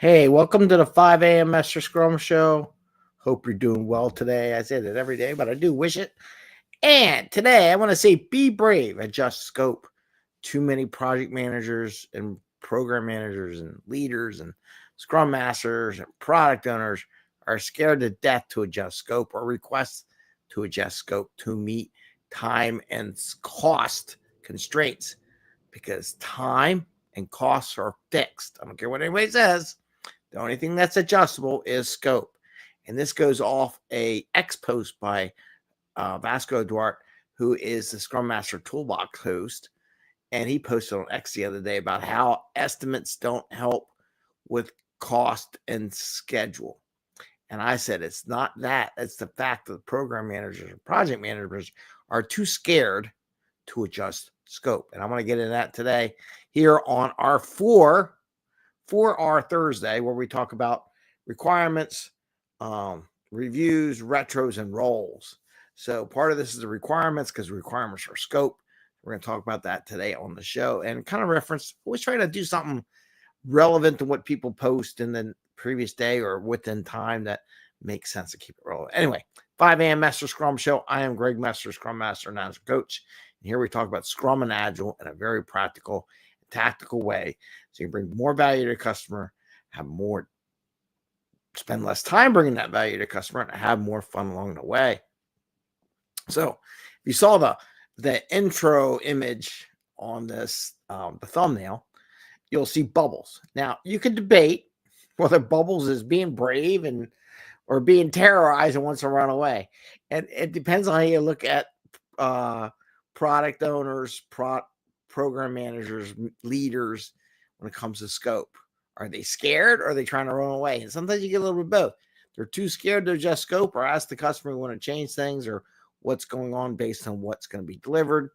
Hey, welcome to the 5 a.m. Mester Scrum Show. Hope you're doing well today. I say that every day, but I do wish it. And today I want to say be brave, adjust scope. Too many project managers and program managers and leaders and Scrum Masters and product owners are scared to death to adjust scope or request to adjust scope to meet time and cost constraints because time and costs are fixed. I don't care what anybody says. The only thing that's adjustable is scope. And this goes off a X post by Vasco Duarte, who is the Scrum Master toolbox host. And he posted on X the other day about how estimates don't help with cost and schedule. And I said, it's not that. It's the fact that program managers and project managers are too scared to adjust scope. And I'm going to get into that today here on our for our Thursday, where we talk about requirements, reviews, retros, and roles. So part of this is the requirements because requirements are scope. We're going to talk about that today on the show and kind of reference. Always try to do something relevant to what people post in the previous day or within time that makes sense to keep it relevant. Anyway, 5 a.m. Mester Scrum Show. I am Greg Mester, Scrum Master and Agile Coach. And here we talk about Scrum and Agile in a very practical, tactical way. So you can bring more value to the customer, spend less time bringing that value to the customer, and have more fun along the way. So if you saw the intro image on this, the thumbnail, you'll see Bubbles. Now you could debate whether Bubbles is being brave or being terrorized and wants to run away. And it depends on how you look at product owners, program managers, leaders when it comes to scope. Are they scared or are they trying to run away? And sometimes you get a little bit of both. They're too scared to adjust scope or ask the customer who want to change things or what's going on based on what's going to be delivered.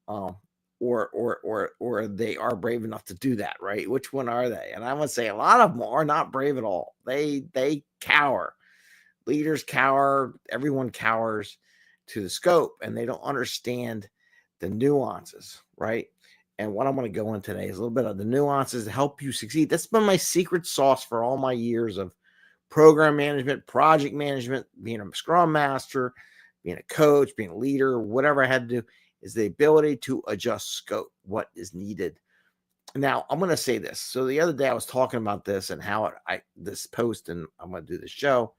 Or they are brave enough to do that, right? Which one are they? And I would say a lot of them are not brave at all. They cower. Leaders cower. Everyone cowers to the scope, and they don't understand the nuances, right? And what I'm going to go in today is a little bit of the nuances to help you succeed. That's been my secret sauce for all my years of program management, project management, being a Scrum Master, being a coach, being a leader, whatever I had to do, is the ability to adjust scope, what is needed. Now, I'm going to say this. So the other day I was talking about this and how this post, and I'm going to do the show,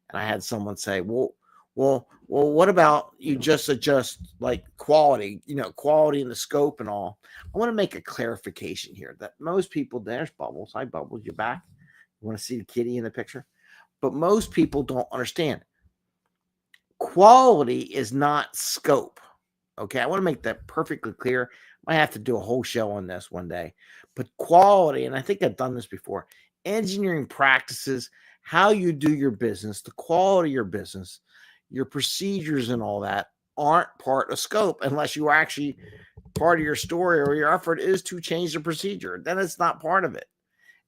and I had someone say, well, what about you just adjust like quality, quality in the scope and all? I want to make a clarification here that most people, there's Bubbles. Hi, Bubbles, you back? You want to see the kitty in the picture? But most people don't understand. Quality is not scope. Okay, I want to make that perfectly clear. I might have to do a whole show on this one day. But quality, and I think I've done this before, engineering practices, how you do your business, the quality of your business, your procedures and all that aren't part of scope unless you are actually part of your story or your effort is to change the procedure. Then it's not part of it.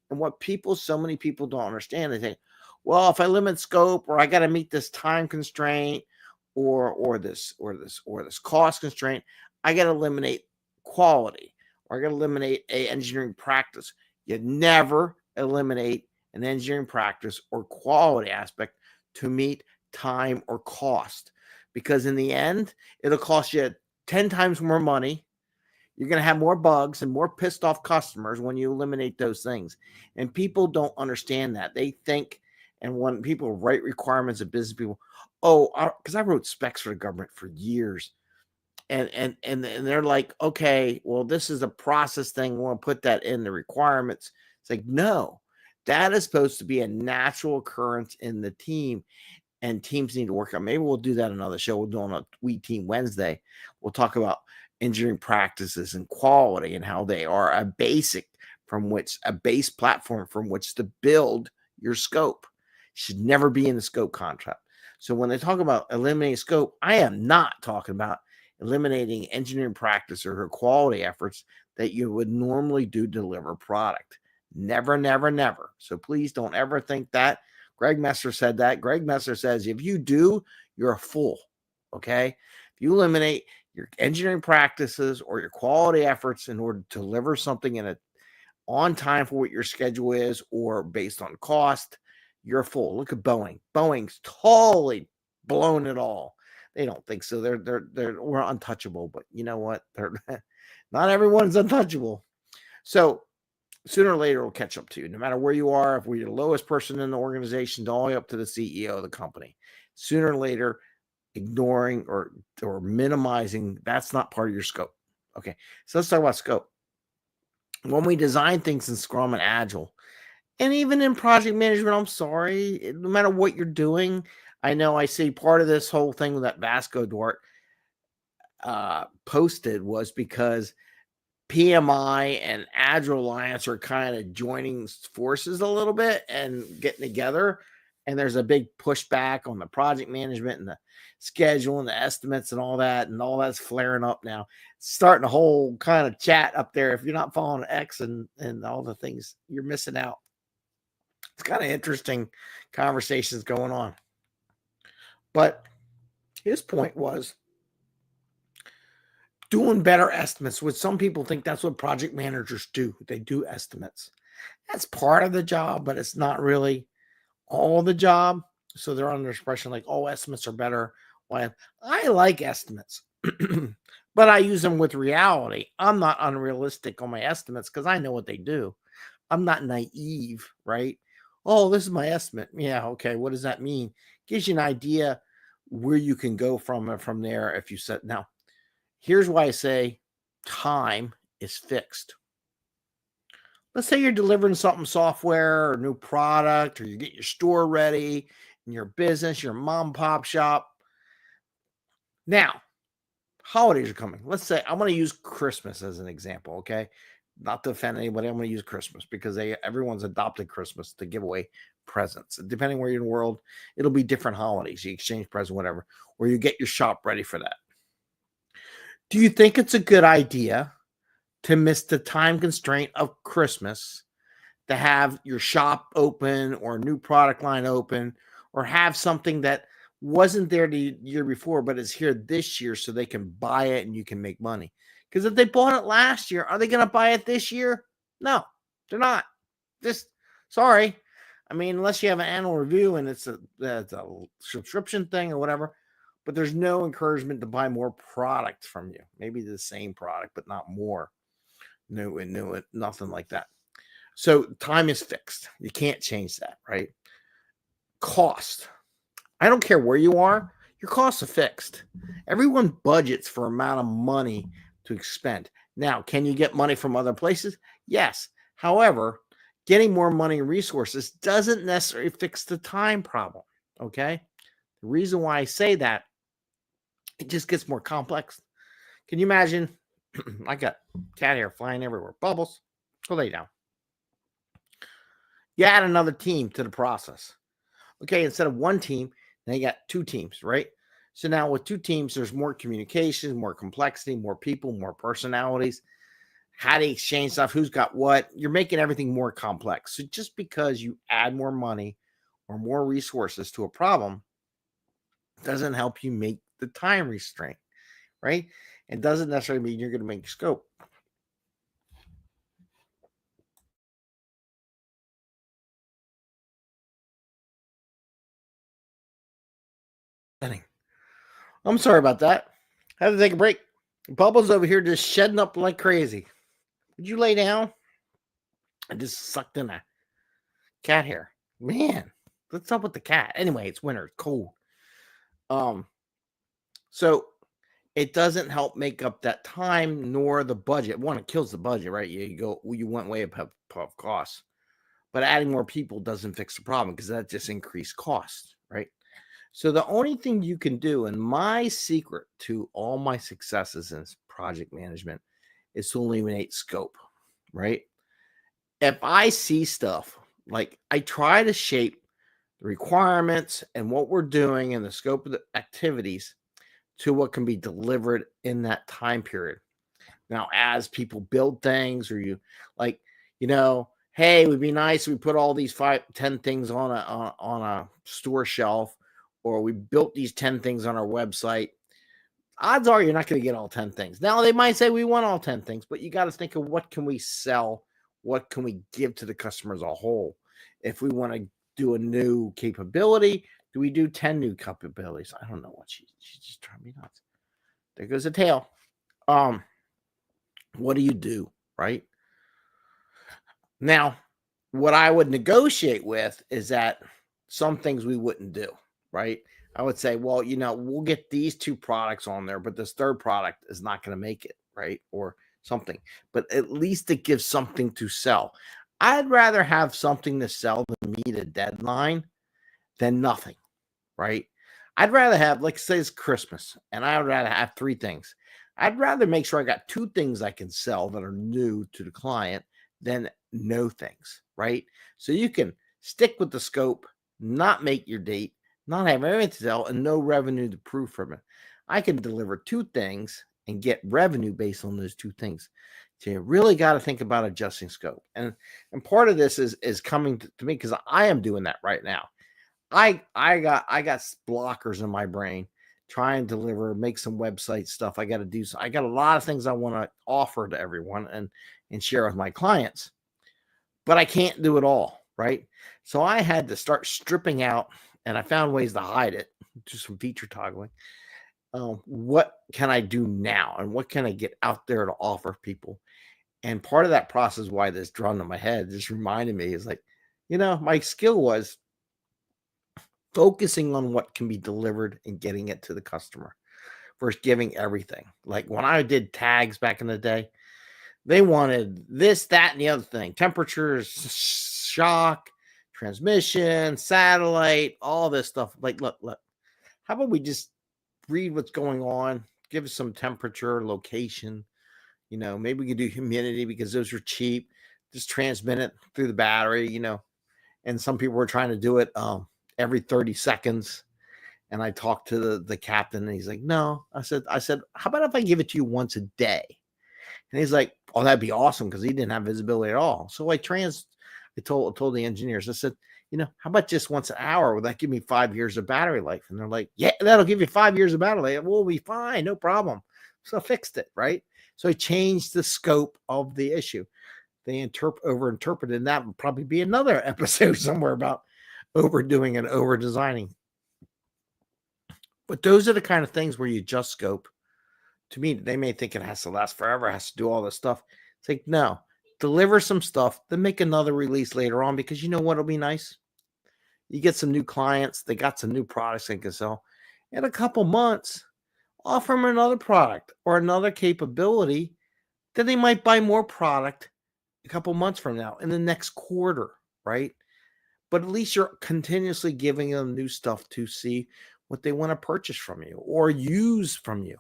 And what so many people don't understand, they think, well, if I limit scope or I got to meet this time constraint or this cost constraint, I got to eliminate quality or I got to eliminate a engineering practice. You never eliminate an engineering practice or quality aspect to meet time or cost, because in the end, it'll cost you 10 times more money. You're going to have more bugs and more pissed off customers when you eliminate those things. And people don't understand that. They think, and when people write requirements of business people, because I wrote specs for the government for years. And they're like, okay, well, this is a process thing. We want to put that in the requirements. It's like, no, that is supposed to be a natural occurrence in the team. And teams need to work on. Maybe we'll do that another show. We'll do on a We Team Wednesday. We'll talk about engineering practices and quality and how they are a base platform from which to build your scope. Should never be in the scope contract. So when they talk about eliminating scope, I am not talking about eliminating engineering practice or quality efforts that you would normally do to deliver product. Never, never, never. So please don't ever think that. Greg Mester said that. Greg Mester says, if you do, you're a fool. Okay? If you eliminate your engineering practices or your quality efforts in order to deliver something in on time for what your schedule is or based on cost, you're full. Look at Boeing. Boeing's totally blown it all. They don't think so. We're untouchable, but you know what? They're not everyone's untouchable. So sooner or later, it'll catch up to you. No matter where you are, if we're the lowest person in the organization, all the way up to the CEO of the company, sooner or later, ignoring or minimizing, that's not part of your scope. Okay, so let's talk about scope. When we design things in Scrum and Agile, and even in project management, I'm sorry, no matter what you're doing, I know I see part of this whole thing that Vasco Duarte posted was because PMI and Agile Alliance are kind of joining forces a little bit and getting together. And there's a big pushback on the project management and the schedule and the estimates and all that. And all that's flaring up now. It's starting a whole kind of chat up there. If you're not following X and all the things, you're missing out. It's kind of interesting conversations going on. But his point was doing better estimates, which some people think that's what project managers do. They do estimates. That's part of the job, but it's not really all the job. So they're under expression like, oh, estimates are better. Why? I like estimates, but I use them with reality. I'm not unrealistic on my estimates because I know what they do. I'm not naive, right? Oh, this is my estimate. Yeah, okay. What does that mean? Gives you an idea where you can go from there if you set. Now, here's why I say time is fixed. Let's say you're delivering something, software or new product, or you get your store ready in your business, your mom and pop shop. Now, holidays are coming. Let's say I'm going to use Christmas as an example, okay? Not to offend anybody, I'm going to use Christmas because everyone's adopted Christmas to give away presents. Depending where you're in the world, it'll be different holidays. You exchange presents, whatever, or you get your shop ready for that. Do you think it's a good idea to miss the time constraint of Christmas to have your shop open or a new product line open or have something that wasn't there the year before but is here this year so they can buy it and you can make money? Because if they bought it last year, are they going to buy it this year? No, they're not. Just sorry. I mean, unless you have an annual review and it's a subscription thing or whatever, but there's no encouragement to buy more product from you. Maybe the same product, but not more. No, nothing like that. So time is fixed. You can't change that, right? Cost. I don't care where you are. Your costs are fixed. Everyone budgets for amount of money to expend. Now, can you get money from other places? Yes. However, getting more money and resources doesn't necessarily fix the time problem, okay? The reason why I say that, it just gets more complex. Can you imagine? I got cat hair flying everywhere. Bubbles, go lay down. You add another team to the process. Okay, instead of one team, now you got two teams, right? So now with two teams, there's more communication, more complexity, more people, more personalities. How to exchange stuff, who's got what. You're making everything more complex. So just because you add more money or more resources to a problem doesn't help you make the time restraint, right? It doesn't necessarily mean you're going to make scope. I'm sorry about that. I had to take a break. Bubbles over here just shedding up like crazy. Would you lay down? I just sucked in a cat hair. Man, what's up with the cat? Anyway, it's winter, it's cold. So it doesn't help make up that time nor the budget. One, it kills the budget, right? You went way above costs. But adding more people doesn't fix the problem because that just increased costs, right? So the only thing you can do, and my secret to all my successes in project management, is to eliminate scope, right? If I see stuff, like I try to shape the requirements and what we're doing and the scope of the activities to what can be delivered in that time period. Now, as people build things or you like, hey, it would be nice if we put all these 10 things on a store shelf, or we built these 10 things on our website. Odds are you're not going to get all 10 things. Now, they might say we want all 10 things, but you got to think of what can we sell what can we give to the customer as a whole? If we want to do a new capability, do we do 10 new capabilities? I don't know what she's just driving me nuts. There goes the tail. What do you do, right? Now, what I would negotiate with is that some things we wouldn't do, right? I would say, well, we'll get these 2 products on there, but this 3rd product is not going to make it, right? Or something. But at least it gives something to sell. I'd rather have something to sell to meet a deadline than nothing, right? I'd rather have, like, say it's Christmas, and I would rather have 3 things. I'd rather make sure I got 2 things I can sell that are new to the client than no things, right? So you can stick with the scope, not make your date, not have anything to sell, and no revenue to prove from it. I can deliver 2 things and get revenue based on those 2 things. So you really got to think about adjusting scope. And part of this is coming to me because I am doing that right now. I got blockers in my brain trying to deliver, make some website stuff. I got to do. I got a lot of things I want to offer to everyone and share with my clients, but I can't do it all, right? So I had to start stripping out, and I found ways to hide it, do some feature toggling. What can I do now, and what can I get out there to offer people? And part of that process, why this drummed in my head, just reminded me, is like, my skill was focusing on what can be delivered and getting it to the customer versus giving everything. Like when I did tags back in the day, they wanted this, that, and the other thing. Temperatures, shock, transmission, satellite, all this stuff. Like, look, how about we just read what's going on, give us some temperature, location, maybe we could do humidity because those are cheap. Just transmit it through the battery, and some people were trying to do it every 30 seconds. And I talked to the captain, and he's like, no. I said, how about if I give it to you once a day? And he's like, oh, that'd be awesome, because he didn't have visibility at all. So I told the engineers, I said, how about just once an hour? Will that give me 5 years of battery life? And they're like, yeah, that'll give you 5 years of battery life. We'll be fine, no problem. So I fixed it, right? So I changed the scope of the issue. They overinterpreted, and that would probably be another episode somewhere about overdoing and over designing. But those are the kind of things where you adjust scope. To me, they may think it has to last forever, has to do all this stuff. It's like, no, deliver some stuff, then make another release later on, because you know what'll be nice? You get some new clients, they got some new products they can sell. In a couple months, offer them another product or another capability, then they might buy more product a couple months from now in the next quarter, right? But at least you're continuously giving them new stuff to see what they want to purchase from you or use from you,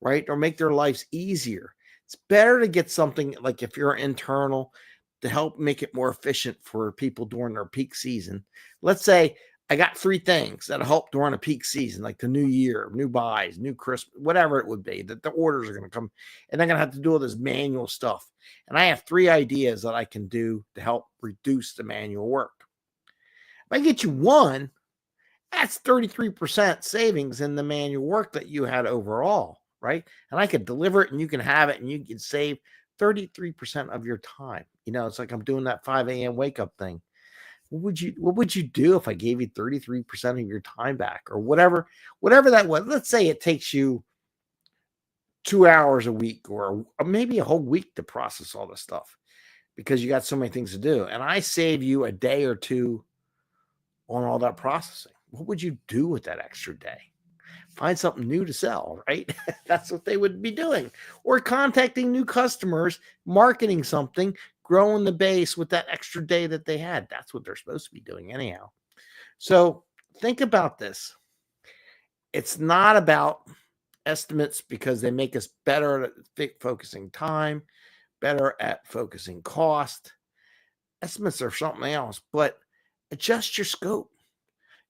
right? Or make their lives easier. It's better to get something like, if you're internal, to help make it more efficient for people during their peak season. Let's say I got 3 things that'll help during a peak season, like the new year, new buys, new Christmas, whatever it would be, that the orders are going to come, and they're going to have to do all this manual stuff. And I have 3 ideas that I can do to help reduce the manual work. If I get you 1, that's 33% savings in the manual work that you had overall, right? And I could deliver it, and you can have it, and you can save 33% of your time. It's like I'm doing that 5 a.m. wake up thing. What would you do if I gave you 33% of your time back, or whatever that was? Let's say it takes you 2 hours a week, or maybe a whole week to process all this stuff because you got so many things to do. And I save you a day or 2 on all that processing. What would you do with that extra day? Find something new to sell, right? That's what they would be doing. Or contacting new customers, marketing something, growing the base with that extra day that they had. That's what they're supposed to be doing anyhow. So think about this. It's not about estimates because they make us better at focusing time, better at focusing cost. Estimates are something else, but adjust your scope.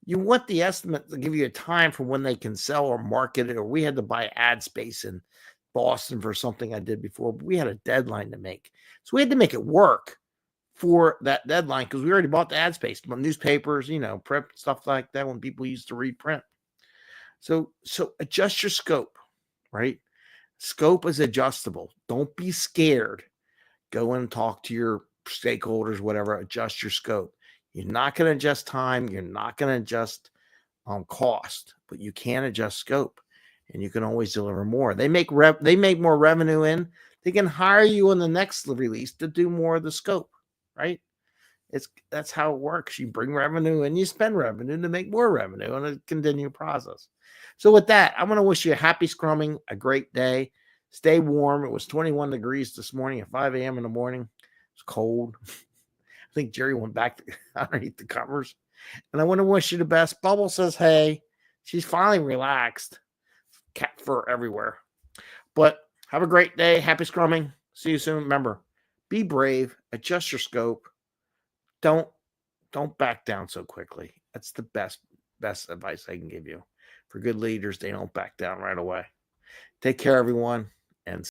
You want the estimate to give you a time for when they can sell or market it. Or we had to buy ad space in Boston for something I did before, but we had a deadline to make. So we had to make it work for that deadline because we already bought the ad space, newspapers, print, stuff like that when people used to reprint. So adjust your scope, right? Scope is adjustable. Don't be scared. Go and talk to your stakeholders, whatever, adjust your scope. You're not going to adjust time. You're not going to adjust cost, but you can adjust scope, and you can always deliver more. They make more revenue in. They can hire you on the next release to do more of the scope, right? That's how it works. You bring revenue and you spend revenue to make more revenue on a continued process. So with that, I'm going to wish you a happy scrumming, a great day. Stay warm. It was 21 degrees this morning at 5 a.m. in the morning. It's cold. I think Jerry went back underneath the covers. And I want to wish you the best. Bubble says, hey, she's finally relaxed. Cat fur everywhere. But have a great day. Happy scrumming. See you soon. Remember, be brave. Adjust your scope. Don't back down so quickly. That's the best advice I can give you. For good leaders, they don't back down right away. Take care, everyone.